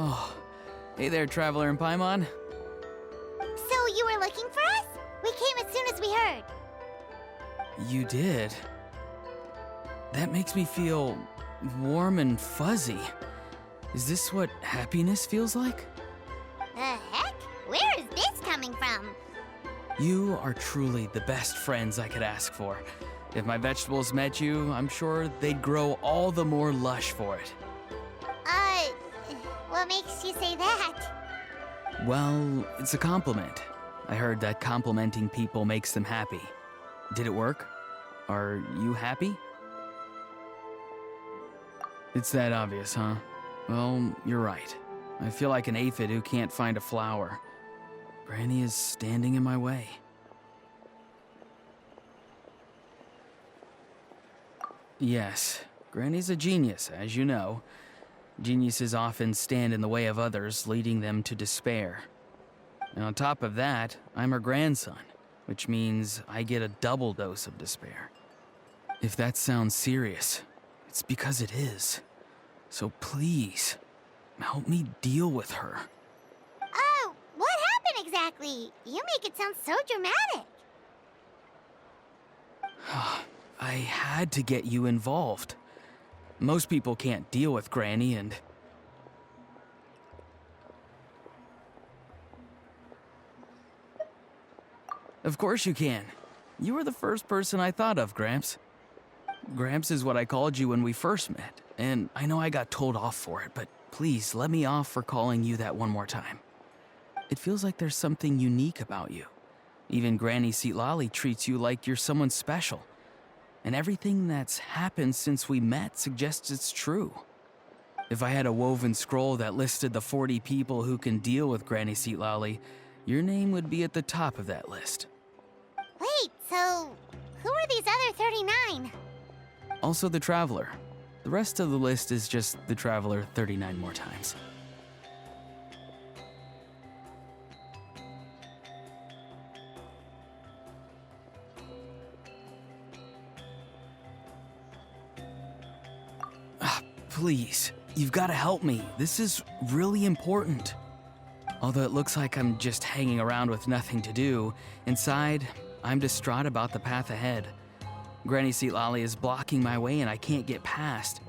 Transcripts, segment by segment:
Oh, hey there, Traveler in Paimon. So you were looking for us? We came as soon as we heard. You did? That makes me feel warm and fuzzy. Is this what happiness feels like? The heck? Where is this coming from? You are truly the best friends I could ask for. If my vegetables met you, I'm sure they'd grow all the more lush for it. What makes you say that? Well, it's a compliment. I heard that complimenting people makes them happy. Did it work? Are you happy? It's that obvious, huh? Well, you're right. I feel like an aphid who can't find a flower. Granny is standing in my way. Yes, Granny's a genius, as you know. Geniuses often stand in the way of others, leading them to despair. And on top of that, I'm her grandson, which means I get a double dose of despair. If that sounds serious, it's because it is. So please, help me deal with her. Oh, what happened exactly? You make it sound so dramatic. I had to get you involved. Most people can't deal with Granny and... Of course you can. You were the first person I thought of, Gramps. Gramps is what I called you when we first met, and I know I got told off for it, but please let me off for calling you that one more time. It feels like there's something unique about you. Even Granny Seatlali treats you like you're someone special. And everything that's happened since we met suggests it's true. If I had a woven scroll that listed the 40 people who can deal with Granny Seatlali, your name would be at the top of that list. Wait, so who are these other 39? Also the Traveler. The rest of the list is just the Traveler 39 more times. Please, you've got to help me. This is really important. Although it looks like I'm just hanging around with nothing to do, inside, I'm distraught about the path ahead. Granny Seatlali is blocking my way and I can't get past.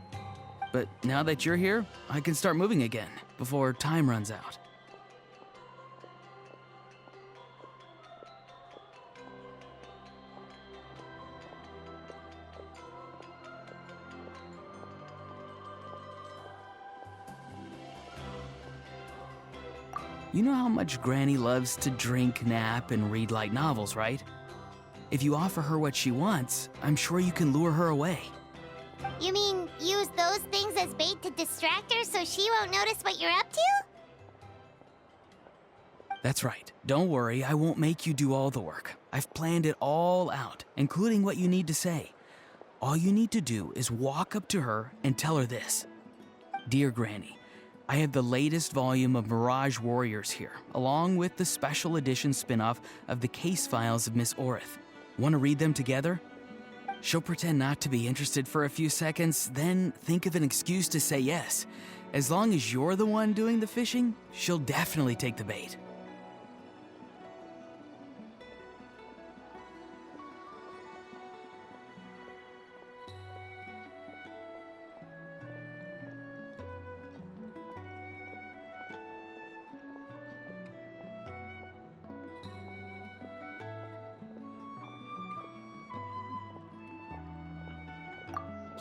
But now that you're here, I can start moving again, before time runs out. You know how much Granny loves to drink, nap, and read light novels, right? If you offer her what she wants, I'm sure you can lure her away. You mean use those things as bait to distract her so she won't notice what you're up to? That's right. Don't worry, I won't make you do all the work. I've planned it all out, including what you need to say. All you need to do is walk up to her and tell her this. Dear Granny, I have the latest volume of Mirage Warriors here, along with the special edition spin-off of the case files of Miss Orith. Want to read them together? She'll pretend not to be interested for a few seconds, then think of an excuse to say yes. As long as you're the one doing the fishing, she'll definitely take the bait.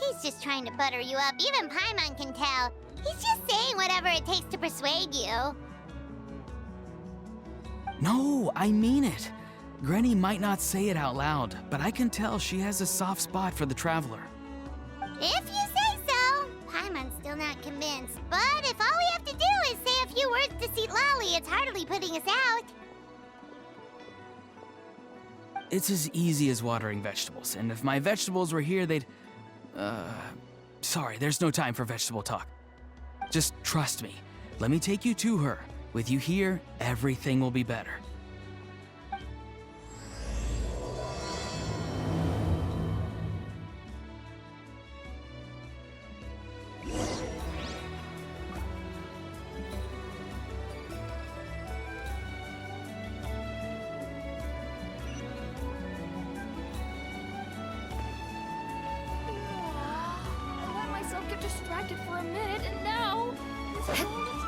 He's just trying to butter you up. Even Paimon can tell. He's just saying whatever it takes to persuade you. No, I mean it. Granny might not say it out loud, but I can tell she has a soft spot for the Traveler. If you say so. Paimon's still not convinced. But if all we have to do is say a few words to Seatlali, it's hardly putting us out. It's as easy as watering vegetables, and if my vegetables were here, they'd... Sorry, there's no time for vegetable talk. Just trust me. Let me take you to her. With you here, everything will be better. get distracted for a minute, and now this world is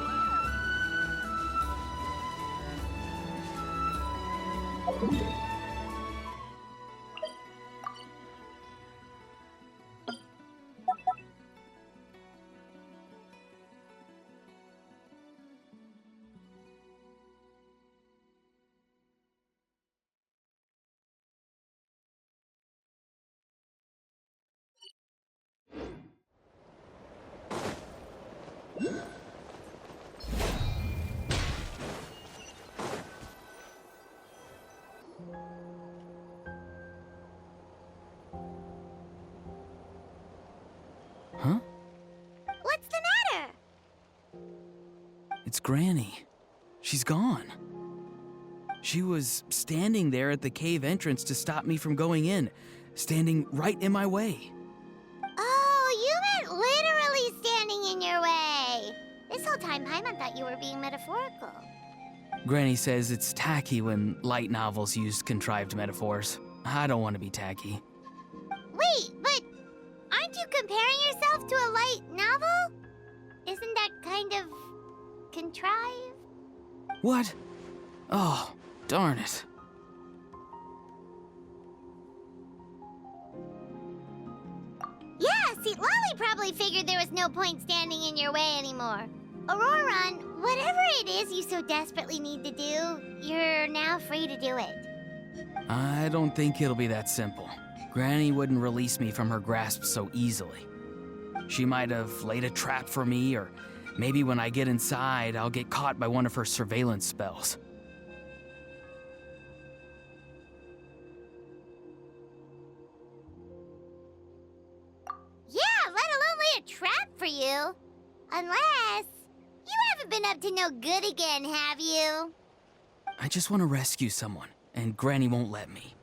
Huh? What's the matter? It's Granny. She's gone. She was standing there at the cave entrance to stop me from going in, standing right in my way. Oh, you meant literally standing in your way. This whole time, Paimon thought you were being metaphorical. Granny says it's tacky when light novels use contrived metaphors. I don't want to be tacky. Wait, but aren't you comparing yourself to a light novel? Isn't that kind of contrived? What? Oh, darn it. Yeah, see, Lolly probably figured there was no point standing in your way anymore. Auroran, whatever it is you so desperately need to do, you're now free to do it. I don't think it'll be that simple. Granny wouldn't release me from her grasp so easily. She might have laid a trap for me, or maybe when I get inside, I'll get caught by one of her surveillance spells. Yeah, let alone lay a trap for you. Unless you haven't been up to no good again, have you? I just want to rescue someone, and Granny won't let me.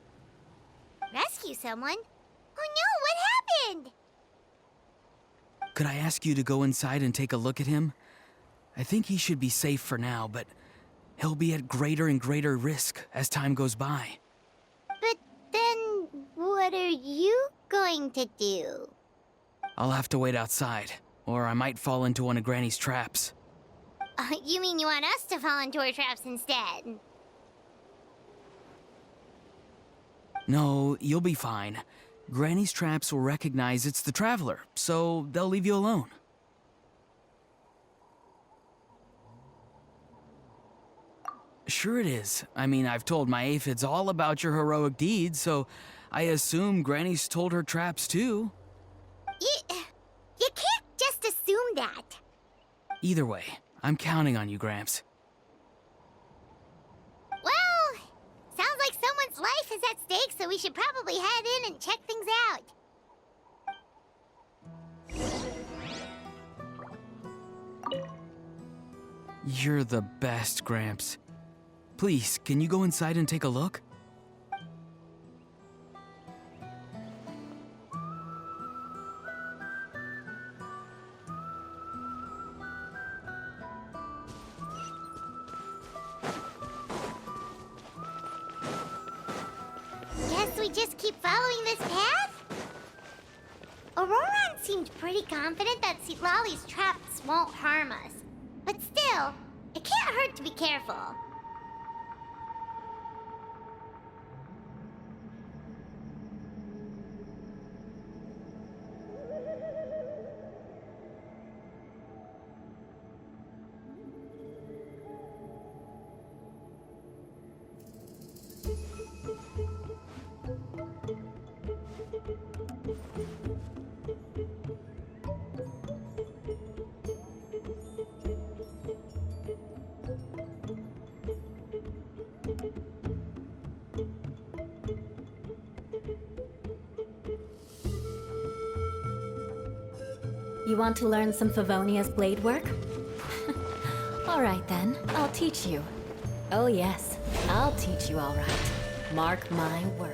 Rescue someone? Oh no, what happened? Could I ask you to go inside and take a look at him? I think he should be safe for now, but he'll be at greater and greater risk as time goes by. But then, what are you going to do? I'll have to wait outside, or I might fall into one of Granny's traps. You mean you want us to fall into her traps instead? No, you'll be fine. Granny's traps will recognize it's the Traveler, so they'll leave you alone. Sure it is. I mean, I've told my aphids all about your heroic deeds, so I assume Granny's told her traps too. You can't just assume that. Either way, I'm counting on you, Gramps. Well, sounds like someone's life is at stake, so we should probably head in and check things out. You're the best, Gramps. Please, can you go inside and take a look? Guess we just keep following this path? Auroran seemed pretty confident that Lolly's traps won't harm us. But still, it can't hurt to be careful. You want to learn some Favonia's blade work? All right then, I'll teach you. Oh yes, I'll teach you all right. Mark my word.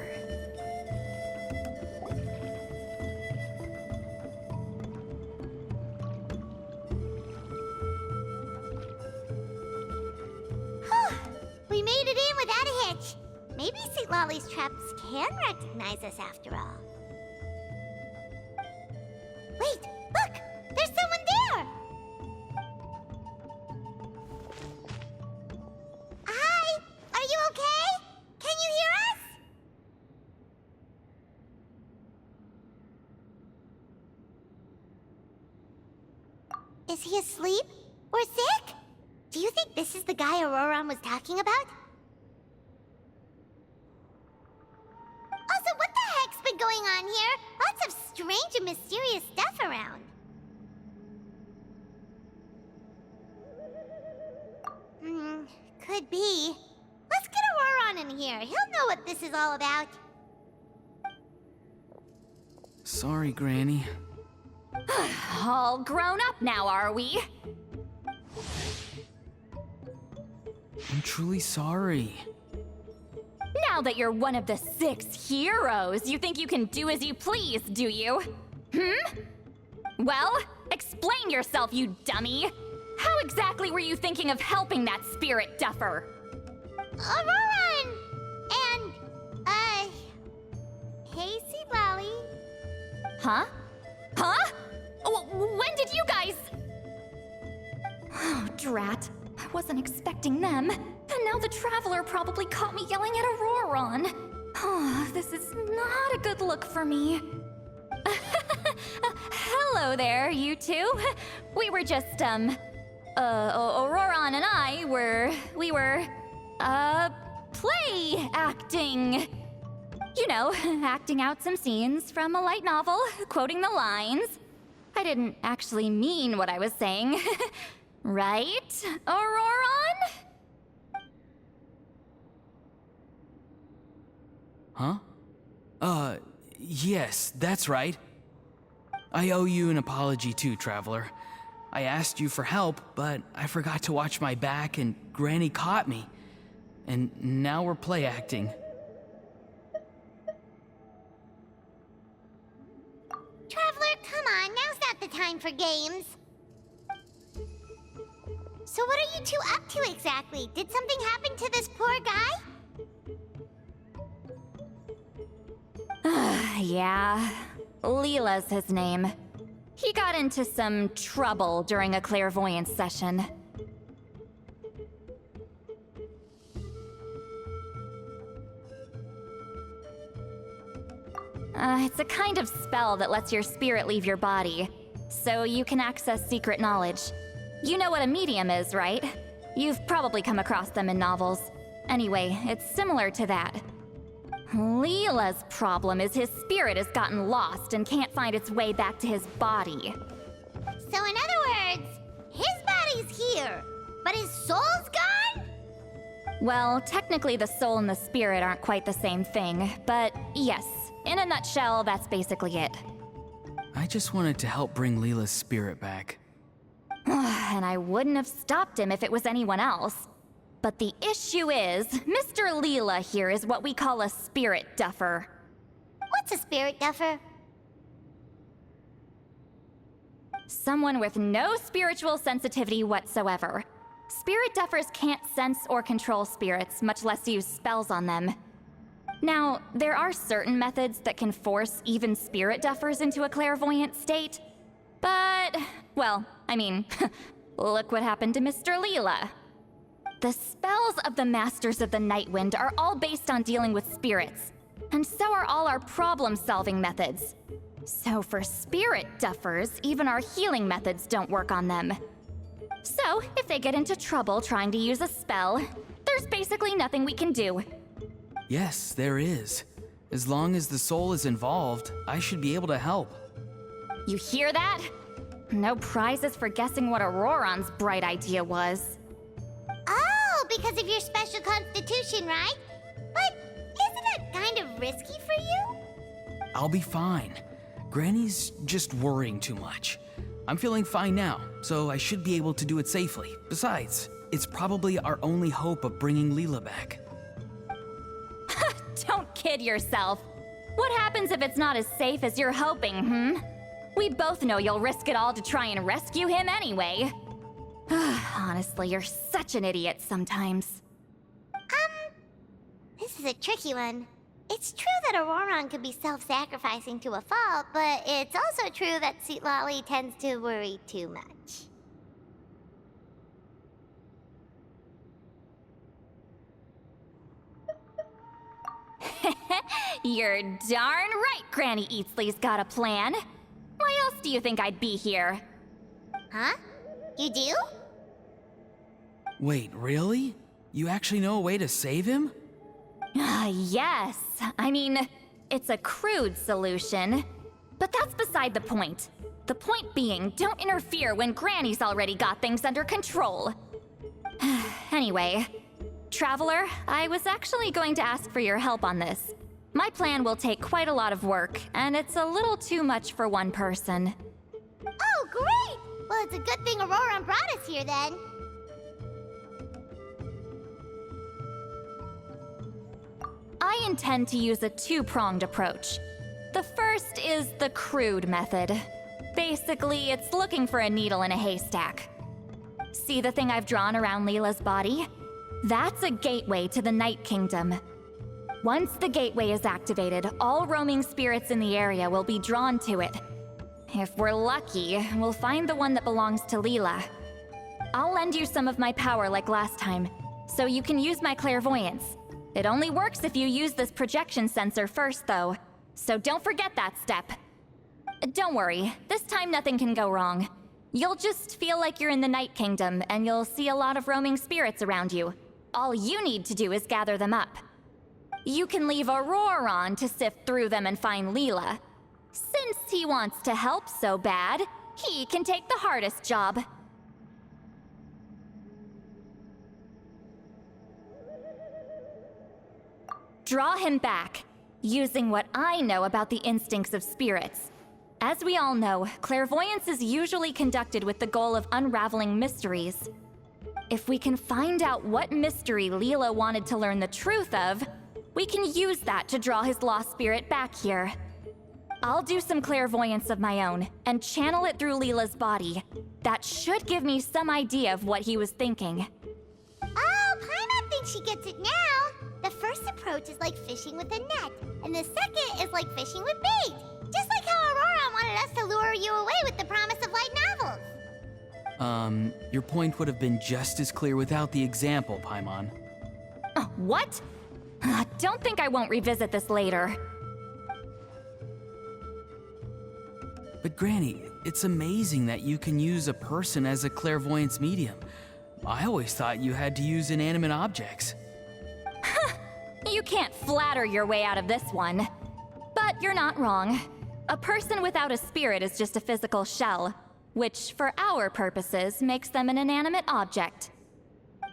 We made it in without a hitch. Maybe St. Lolly's traps can recognize us after all. Wait, look! Is he asleep? Or sick? Do you think this is the guy Auroran was talking about? Also, what the heck's been going on here? Lots of strange and mysterious stuff around. Could be. Let's get Auroran in here. He'll know what this is all about. Sorry, Granny. All grown up now, are we? I'm truly sorry. Now that you're one of the 6 heroes, you think you can do as you please, do you? Well, explain yourself, you dummy! How exactly were you thinking of helping that spirit duffer? Auroran! And, hey, Lolly. Huh? Huh? When did you guys... Oh, drat. I wasn't expecting them. And now the Traveler probably caught me yelling at Auroran. Oh, this is not a good look for me. Hello there, you two. We were just, Auroran and I we were, play acting. You know, acting out some scenes from a light novel, quoting the lines. I didn't actually mean what I was saying. Right, Auroran? Huh? Yes, that's right. I owe you an apology too, Traveler. I asked you for help, but I forgot to watch my back and Granny caught me. And now we're play acting. Traveler, come on, now's not the time for games. So what are you two up to exactly? Did something happen to this poor guy? Yeah, Leela's his name. He got into some trouble during a clairvoyance session. It's a kind of spell that lets your spirit leave your body, so you can access secret knowledge. You know what a medium is, right? You've probably come across them in novels. Anyway, it's similar to that. Leela's problem is his spirit has gotten lost and can't find its way back to his body. So in other words, his body's here, but his soul's gone? Well, technically the soul and the spirit aren't quite the same thing, but yes, in a nutshell, that's basically it. I just wanted to help bring Leela's spirit back. And I wouldn't have stopped him if it was anyone else. But the issue is, Mr. Leela here is what we call a spirit duffer. What's a spirit duffer? Someone with no spiritual sensitivity whatsoever. Spirit duffers can't sense or control spirits, much less use spells on them. Now, there are certain methods that can force even spirit duffers into a clairvoyant state. But, well, I mean, look what happened to Mr. Leela. The spells of the Masters of the Nightwind are all based on dealing with spirits, and so are all our problem-solving methods. So for spirit duffers, even our healing methods don't work on them. So, if they get into trouble trying to use a spell, there's basically nothing we can do. Yes, there is. As long as the soul is involved, I should be able to help. You hear that? No prizes for guessing what Auroran's bright idea was. Oh, because of your special constitution, right? But isn't it kind of risky for you? I'll be fine. Granny's just worrying too much. I'm feeling fine now, so I should be able to do it safely. Besides, it's probably our only hope of bringing Leela back. Don't kid yourself. What happens if it's not as safe as you're hoping, We both know you'll risk it all to try and rescue him anyway. Honestly, you're such an idiot sometimes. This is a tricky one. It's true that Auroran could be self-sacrificing to a fault, but it's also true that Lolly tends to worry too much. You're darn right Granny Eatsley's got a plan. Why else do you think I'd be here? Huh? You do? Wait, really? You actually know a way to save him? Yes. I mean, it's a crude solution. But that's beside the point. The point being, don't interfere when Granny's already got things under control. Anyway, Traveler, I was actually going to ask for your help on this. My plan will take quite a lot of work, and it's a little too much for one person. Oh, great! Well, it's a good thing Aurora brought us here then. I intend to use a two-pronged approach. The first is the crude method. Basically, it's looking for a needle in a haystack. See the thing I've drawn around Leela's body? That's a gateway to the Night Kingdom. Once the gateway is activated, all roaming spirits in the area will be drawn to it. If we're lucky, we'll find the one that belongs to Leela. I'll lend you some of my power like last time, so you can use my clairvoyance. It only works if you use this projection sensor first, though, so don't forget that step. Don't worry, this time nothing can go wrong. You'll just feel like you're in the Night Kingdom, and you'll see a lot of roaming spirits around you. All you need to do is gather them up. You can leave Auroron to sift through them and find Leela. Since he wants to help so bad, he can take the hardest job. Draw him back, using what I know about the instincts of spirits. As we all know, clairvoyance is usually conducted with the goal of unraveling mysteries. If we can find out what mystery Leela wanted to learn the truth of, we can use that to draw his lost spirit back here. I'll do some clairvoyance of my own and channel it through Leela's body. That should give me some idea of what he was thinking. Oh, Paimon thinks she gets it now. The first approach is like fishing with a net, and the second is like fishing with bait. Just like how Aurora wanted us to lure you away with the promise of light novels. Your point would have been just as clear without the example, Paimon. What? Don't think I won't revisit this later. But Granny, it's amazing that you can use a person as a clairvoyance medium. I always thought you had to use inanimate objects. You can't flatter your way out of this one. But you're not wrong. A person without a spirit is just a physical shell, which for our purposes makes them an inanimate object.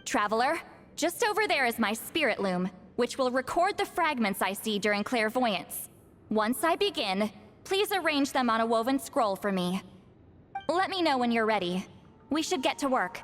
Traveler, just over there is my spirit loom, which will record the fragments I see during clairvoyance. Once I begin, please arrange them on a woven scroll for me. Let me know when you're ready. We should get to work.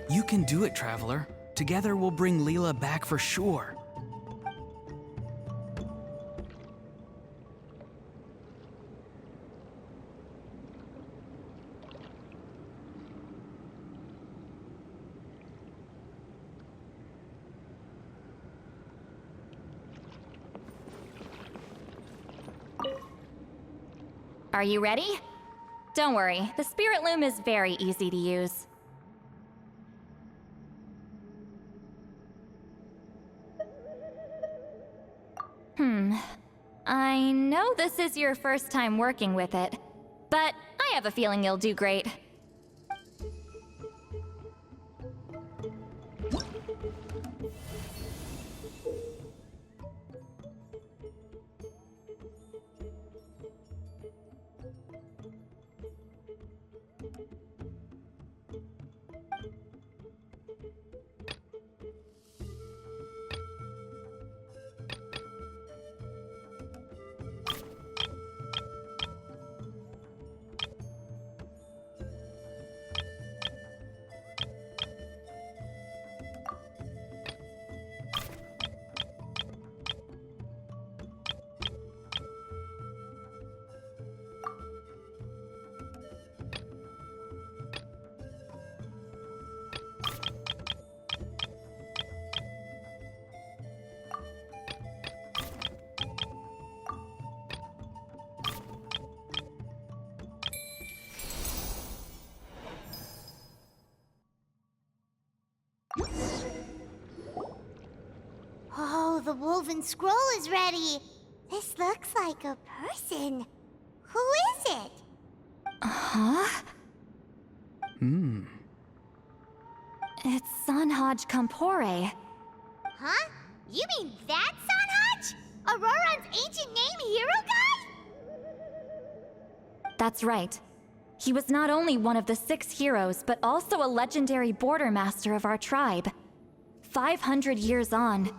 You can do it, Traveler. Together we'll bring Leela back for sure. Are you ready? Don't worry, the spirit loom is very easy to use. I know this is your first time working with it, but I have a feeling you'll do great. the woven scroll is ready. This looks like a person. Who is it? Huh? It's Sanhaj Kampore. Huh? You mean that Sanhaj? Auroran's ancient name hero guy? That's right. He was not only one of the 6 heroes, but also a legendary border master of our tribe. 500 years on,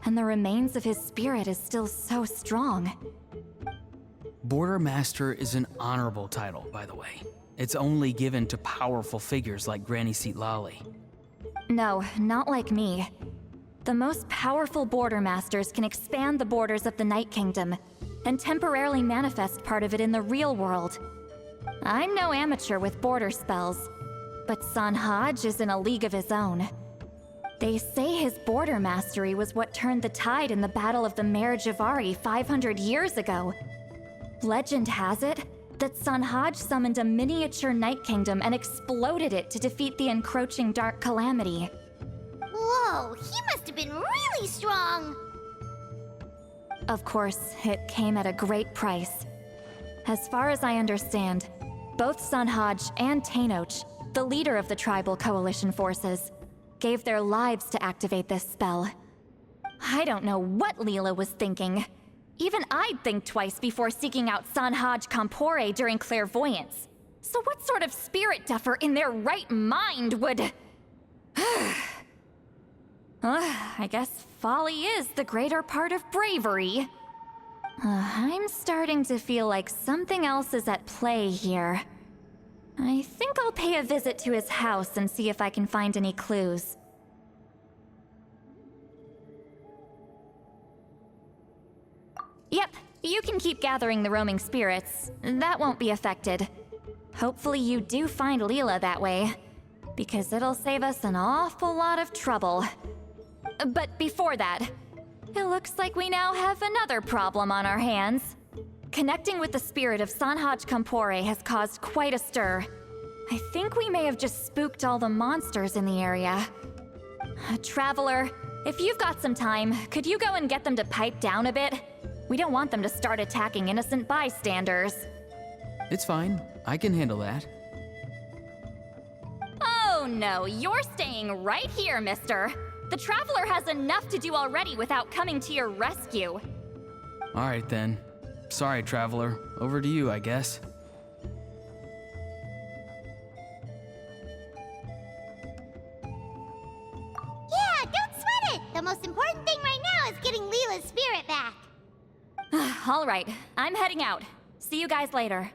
and the remains of his spirit is still so strong. Border Master is an honorable title, by the way. It's only given to powerful figures like Granny Lali. No, not like me. The most powerful border masters can expand the borders of the Night Kingdom and temporarily manifest part of it in the real world. I'm no amateur with border spells, but Sanhaj is in a league of his own. They say his border mastery was what turned the tide in the Battle of the Mare Javari 500 years ago. Legend has it that Sanhaj summoned a miniature Night Kingdom and exploded it to defeat the encroaching Dark Calamity. Whoa, he must have been really strong! Of course, it came at a great price. As far as I understand, both Sanhaj and Tainoch, the leader of the tribal coalition forces, gave their lives to activate this spell. I don't know what Leela was thinking. Even I'd think twice before seeking out Sanhaj Kampore during clairvoyance. So what sort of spirit duffer in their right mind would... I guess folly is the greater part of bravery. I'm starting to feel like something else is at play here. I think I'll pay a visit to his house and see if I can find any clues. Yep, you can keep gathering the roaming spirits. That won't be affected. Hopefully you do find Leela that way, because it'll save us an awful lot of trouble. But before that, it looks like we now have another problem on our hands. Connecting with the spirit of Sanhaj Kampore has caused quite a stir. I think we may have just spooked all the monsters in the area. Traveler, if you've got some time, could you go and get them to pipe down a bit? We don't want them to start attacking innocent bystanders. It's fine. I can handle that. Oh no, you're staying right here, mister. The Traveler has enough to do already without coming to your rescue. All right, then. Sorry, Traveler. Over to you, I guess. Yeah, don't sweat it! The most important thing right now is getting Leela's spirit back. All right, I'm heading out. See you guys later.